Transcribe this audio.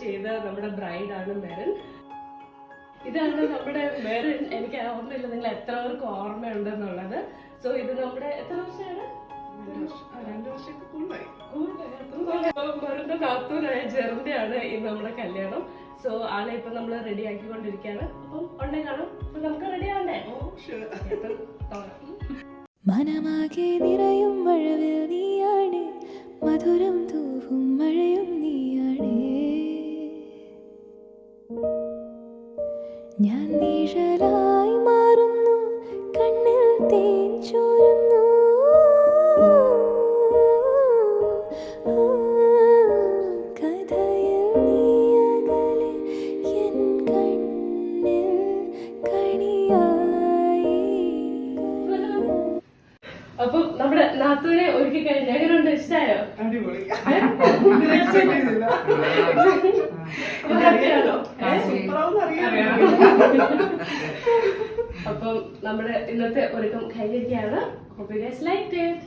ചെയ്ത നമ്മുടെ ബ്രൈഡാണ് മെറിൻ. ഇതാണ് നമ്മുടെ മെറിൻ. എനിക്ക് ഓർമ്മയില്ല നിങ്ങൾ എത്ര പേർക്ക് ഓർമ്മയുണ്ടെന്നുള്ളത്. സോ ഇത് നമ്മുടെ എത്ര വർഷമാണ്? 2 വർഷമൊക്കെ കൂടുതലായി. മെറിന്റെ നാത്തൂനായ ജെറിന്റെയാണ് ഇന്ന് നമ്മുടെ കല്യാണം. സോ ആളെ ഇപ്പൊ നമ്മള് റെഡി ആക്കിക്കൊണ്ടിരിക്കുകയാണ്. അപ്പം ഉടനെ കാണാം. അപ്പൊ നമുക്ക് റെഡി ആവണ്ടേ? മനമാകെ നിറയും മഴവിൽ നീയാണ്, മധുരം തൂവും മഴയും നീയാണ്. ഞാൻ നിഴലായി മാറുന്നു, കണ്ണിൽ തേൻ ചോരുന്നു. കഥയിൽ നീ അകലെ എൻ കണ്ണിൽ കണിയായി. അപ്പൊ നമ്മുടെ നാത്തൂനെ ഒരുക്കി കഴിഞ്ഞ എങ്ങനെയുണ്ട്? ഇഷ്ടായോ? അടിപൊളി. അപ്പം നമ്മുടെ ഇന്നത്തെ ഒരുക്കം കഴിഞ്ഞിരിക്കുകയാണ്. Hope you guys liked it.